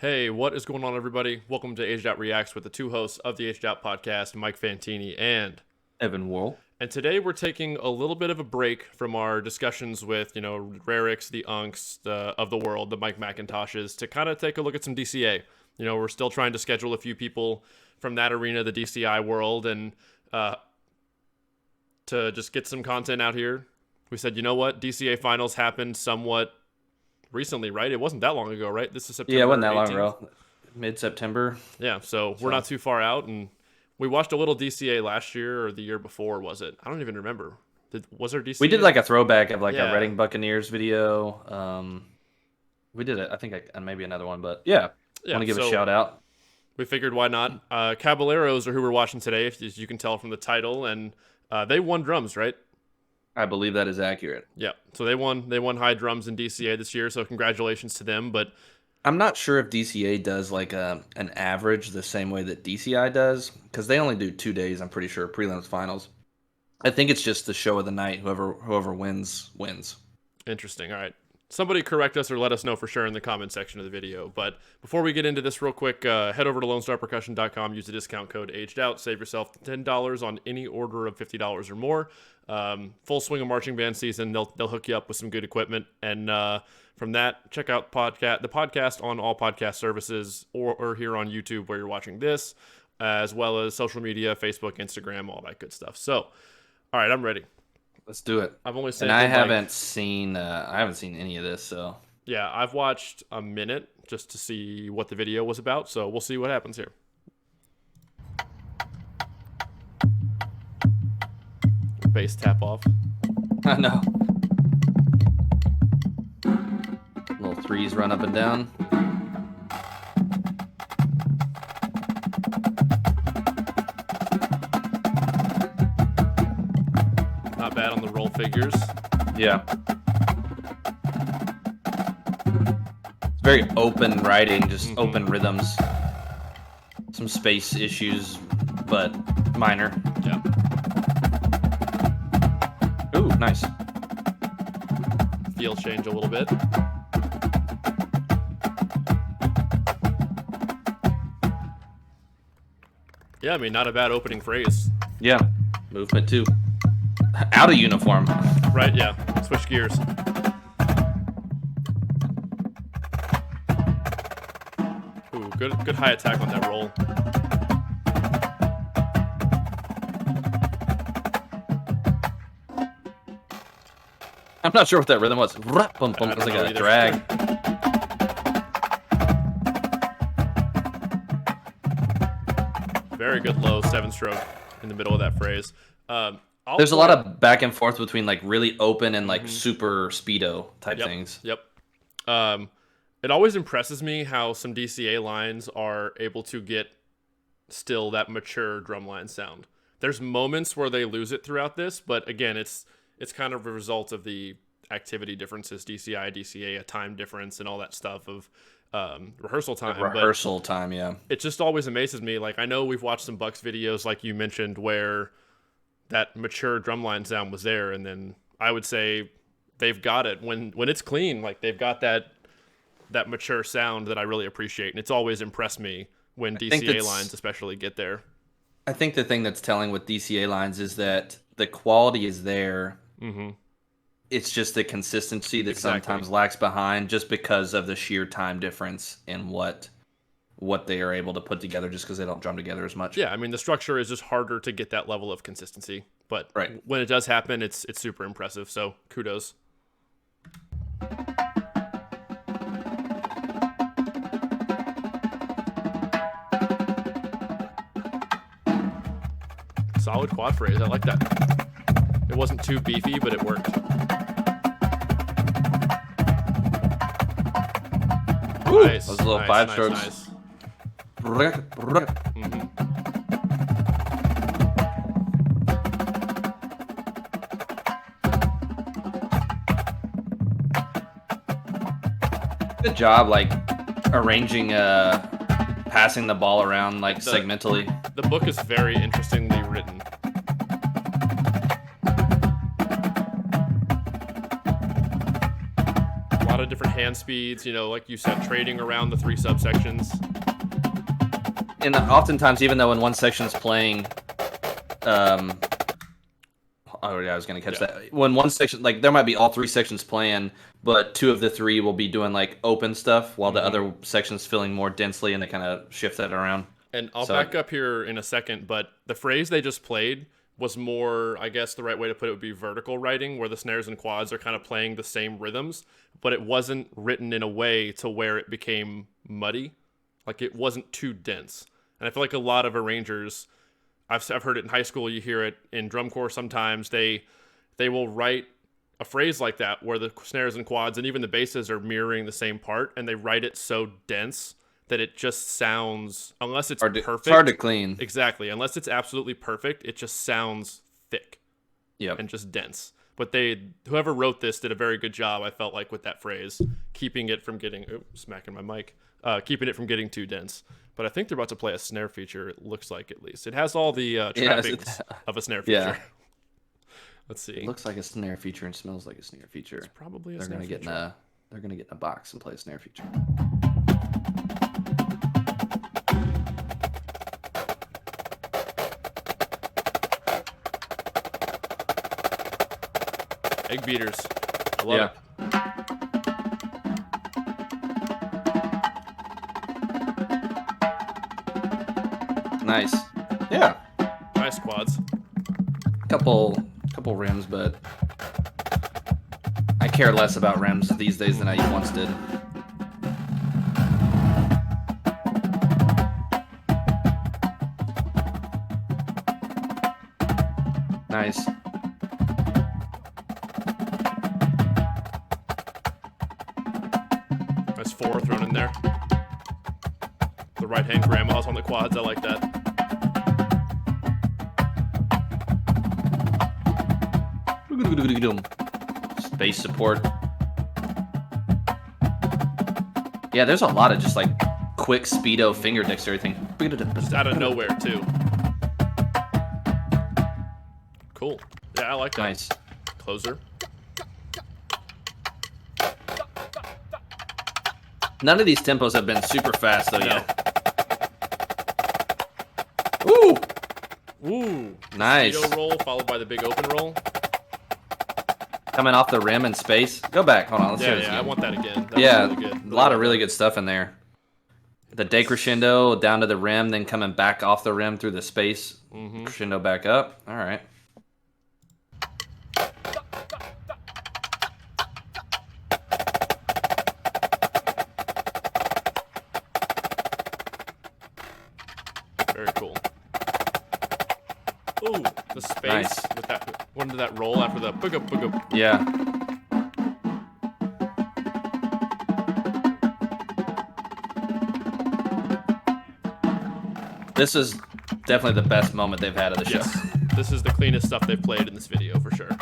Hey, what is going on, everybody? Welcome to Aged Out Reacts with the two hosts of the Aged Out podcast, Mike Fantini and Evan Worrell. And today we're taking a little bit of a break from our discussions with, Rarix, the Unks of the world, the Mike McIntoshes, to kind of take a look at some DCA. We're still trying to schedule a few people from that arena, the DCI world, and to just get some content out here. We said, you know what? DCA finals happened somewhat recently, right? It wasn't that long ago, right? This is September 18th. Yeah, it wasn't that long ago. Mid-September. Yeah, so we're not too far out, and we watched a little DCA last year or the year before, was it? I don't even remember. Was there DCA? We did like a throwback of like a Reading Buccaneers video. We did it, I think, and maybe another one, but yeah, want to give a shout out. We figured why not. Caballeros are who we're watching today, as you can tell from the title, and they won drums, right? I believe that is accurate. Yeah, so they won high drums in DCA this year, so congratulations to them. But I'm not sure if DCA does like an average the same way that DCI does, because they only do 2 days, I'm pretty sure, prelims, finals. I think it's just the show of the night. Whoever wins. Interesting. All right. Somebody correct us or let us know for sure in the comment section of the video. But before we get into this real quick, head over to LoneStarPercussion.com, use the discount code AGEDOUT, save yourself $10 on any order of $50 or more. Full swing of marching band season. They'll hook you up with some good equipment. And from that, check out the podcast on all podcast services or here on YouTube where you're watching this, as well as social media, Facebook, Instagram, all that good stuff. So, all right, I'm ready. Let's do it. I've only seen. And I haven't seen any of this, so yeah, I've watched a minute just to see what the video was about. So we'll see what happens here. Bass tap off. I know. Little threes run up and down. Not bad on the roll figures. Yeah. It's very open writing, just open rhythms. Some space issues, but minor. Yeah. Ooh, nice. Feel change a little bit. Yeah, I mean, not a bad opening phrase. Yeah. Movement too. Out of uniform. Right, yeah. Switch gears. Ooh, good high attack on that roll. I'm not sure what that rhythm was. It was like a drag. Very good low 7-stroke in the middle of that phrase. There's a lot of back and forth between like really open and like super speedo type things. Yep. It always impresses me how some DCA lines are able to get still that mature drumline sound. There's moments where they lose it throughout this, but again, it's kind of a result of the activity differences, DCI, DCA, a time difference, and all that stuff of rehearsal time. Time, yeah. It just always amazes me. Like, I know we've watched some Bucks videos, like you mentioned, where that mature drumline sound was there, and then I would say they've got it when it's clean. Like, they've got that mature sound that I really appreciate, and it's always impressed me when DCA lines especially get there. I think the thing that's telling with DCA lines is that the quality is there. Mm-hmm. It's just the consistency that sometimes lacks behind just because of the sheer time difference in what they are able to put together just because they don't drum together as much. Yeah, I mean, the structure is just harder to get that level of consistency. But when it does happen, it's super impressive. So kudos. Solid quad phrase. I like that. It wasn't too beefy, but it worked. Ooh, nice. Those little five strokes. Nice. Good job, like arranging, passing the ball around like segmentally. The book is very interestingly written. different hand speeds, like you said, trading around the 3 subsections. And oftentimes, even though in one section's playing, oh yeah, I was gonna catch that. When one section, like there might be all 3 sections playing, but 2 of the 3 will be doing like open stuff, while the other section's filling more densely, and they kind of shift that around. And I'll back up here in a second, but the phrase they just played was more, I guess the right way to put it would be vertical writing, where the snares and quads are kind of playing the same rhythms, but it wasn't written in a way to where it became muddy. Like it wasn't too dense. And I feel like a lot of arrangers, I've heard it in high school, you hear it in drum corps sometimes, they will write a phrase like that where the snares and quads and even the basses are mirroring the same part, and they write it so dense that it just sounds, unless it's perfect. It's hard to clean. Exactly. Unless it's absolutely perfect, it just sounds thick. Yep. And just dense. But whoever wrote this did a very good job, I felt like, with that phrase, keeping it from getting, smacking my mic, keeping it from getting too dense. But I think they're about to play a snare feature, it looks like, at least. It has all the trappings of a snare feature. Yeah. Let's see. It looks like a snare feature and smells like a snare feature. It's probably a snare feature. They're gonna get in a box and play a snare feature. Egg beaters. I love it. Nice. Yeah. Nice quads. Couple rims, but I care less about rims these days than I once did. Nice. Nice 4 thrown in there. The right hand grandma's on the quads. I like that. Space support. Yeah, there's a lot of just like quick speedo finger dexterity. Just out of nowhere too. Cool. Yeah, I like that. Nice. Closer. None of these tempos have been super fast though yet. Ooh! Ooh. Nice. Speedo roll followed by the big open roll. Coming off the rim in space. Go back. Hold on. Let's hear this again. I want that again. That was really good. A lot of really good stuff in there. The decrescendo down to the rim, then coming back off the rim through the space. Crescendo back up. All right. Very cool. Ooh, the space Nice. with that. When did that roll after the boog up, boog up? Yeah. This is definitely the best moment they've had of the show. Yes. This is the cleanest stuff they've played in this video for sure.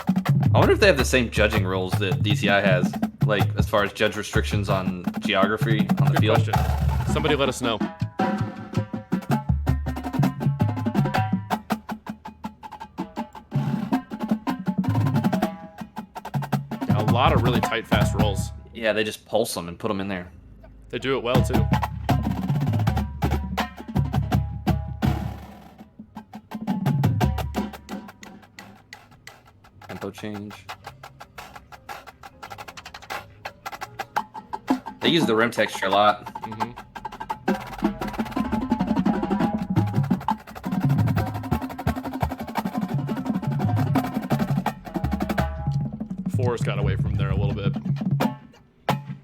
I wonder if they have the same judging rules that DCI has, like as far as judge restrictions on geography on the Good field. question. Somebody let us know. Yeah, a lot of really tight, fast rolls. Yeah, they just pulse them and put them in there. They do it well too. Tempo change. They use the rim texture a lot. Fours got away from there a little bit.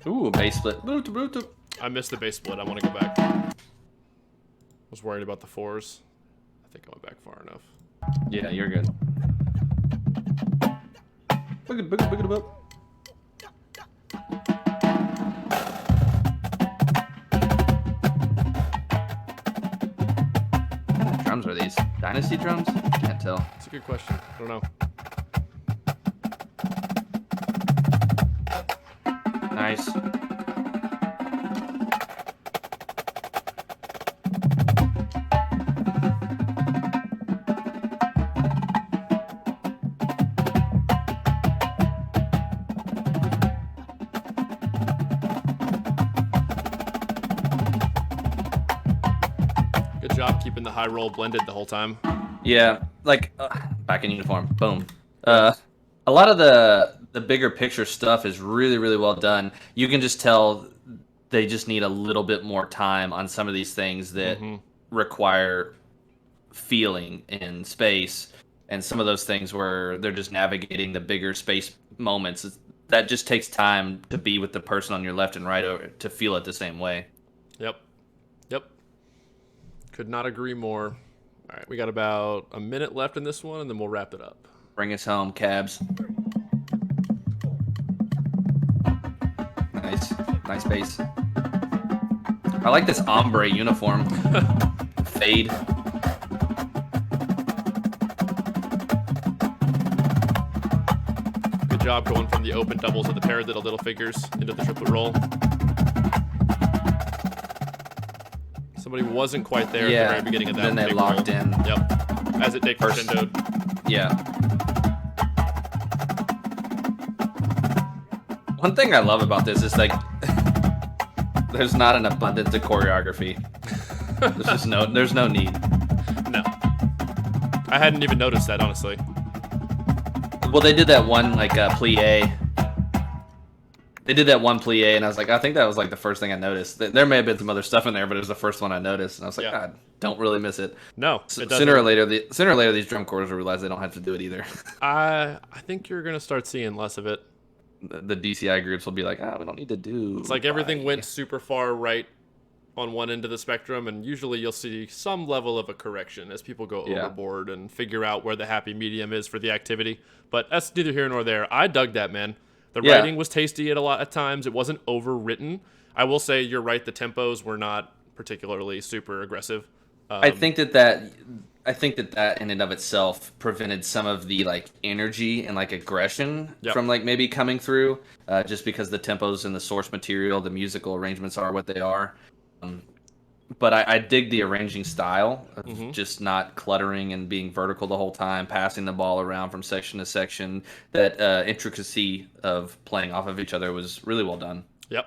Ooh, bass split. I missed the bass split. I want to go back. I was worried about the fours. I think I went back far enough. Yeah, you're good. What drums are these? Dynasty drums? Can't tell. That's a good question. I don't know. Nice. job keeping the high roll blended the whole time. Yeah, like back in uniform. Boom. A lot of the bigger picture stuff is really, really well done. You can just tell they just need a little bit more time on some of these things that require feeling in space, and some of those things where they're just navigating the bigger space moments. That just takes time to be with the person on your left and right to feel it the same way. Yep. Could not agree more. All right, we got about a minute left in this one, and then we'll wrap it up. Bring us home, Cabs. Nice bass. I like this ombre uniform. Fade. Good job going from the open doubles of the paradiddle little figures into the triplet roll. Somebody wasn't quite there at the very beginning of that. Then they locked in. Yep. As it did crescendoed. Yeah. One thing I love about this is like there's not an abundance of choreography. There's no need. No. I hadn't even noticed that, honestly. Well, they did that one like plie. They did that one plie, and I was like, I think that was like the first thing I noticed. There may have been some other stuff in there, but it was the first one I noticed, and I was like, God, don't really miss it. No, sooner or later, these drum corps will realize they don't have to do it either. I think you're gonna start seeing less of it. The DCI groups will be like, we don't need to do. It's like everything went super far right on one end of the spectrum, and usually you'll see some level of a correction as people go overboard and figure out where the happy medium is for the activity. But that's neither here nor there. I dug that, man. The writing was tasty at times. It wasn't overwritten. I will say you're right. The tempos were not particularly super aggressive. I think that in and of itself prevented some of the like energy and like aggression from like maybe coming through, just because the tempos and the source material, the musical arrangements are what they are. But I dig the arranging style of just not cluttering and being vertical the whole time, passing the ball around from section to section. That intricacy of playing off of each other was really well done. Yep.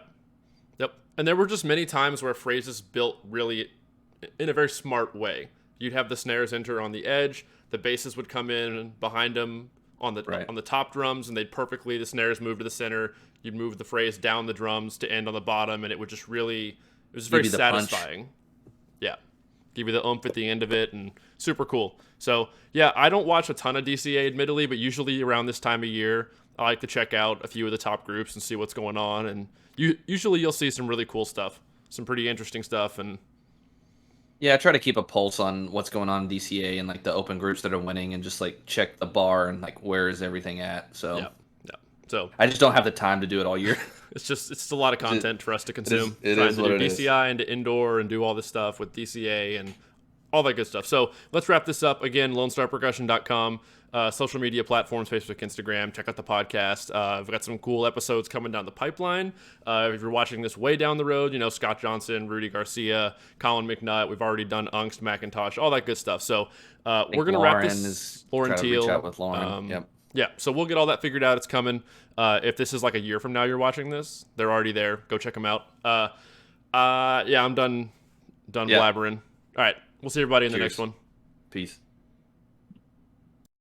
And there were just many times where phrases built really in a very smart way. You'd have the snares enter on the edge, the basses would come in behind them on the top drums, and the snares move to the center. You'd move the phrase down the drums to end on the bottom, and it would just really... It was very satisfying. Yeah. Give you the oomph at the end of it, and super cool. So, yeah, I don't watch a ton of DCA, admittedly, but usually around this time of year, I like to check out a few of the top groups and see what's going on. And usually you'll see some really cool stuff, some pretty interesting stuff. And yeah, I try to keep a pulse on what's going on in DCA and like the open groups that are winning, and just like check the bar and like where is everything at. So yeah. So I just don't have the time to do it all year. It's a lot of content for us to consume. It is what it is. DCI into indoor and do all this stuff with DCA and all that good stuff. So let's wrap this up. Again, LoneStarPercussion.com, social media platforms, Facebook, Instagram. Check out the podcast. We've got some cool episodes coming down the pipeline. If you're watching this way down the road, Scott Johnson, Rudy Garcia, Colin McNutt. We've already done Angst, Macintosh, all that good stuff. So we're going to wrap this. Lauren Teal. Reach out with Lauren. Yep. Yeah, so we'll get all that figured out. It's coming. If this is like a year from now you're watching this, they're already there. Go check them out. I'm done blabbering. All right, we'll see everybody in the next one. Peace.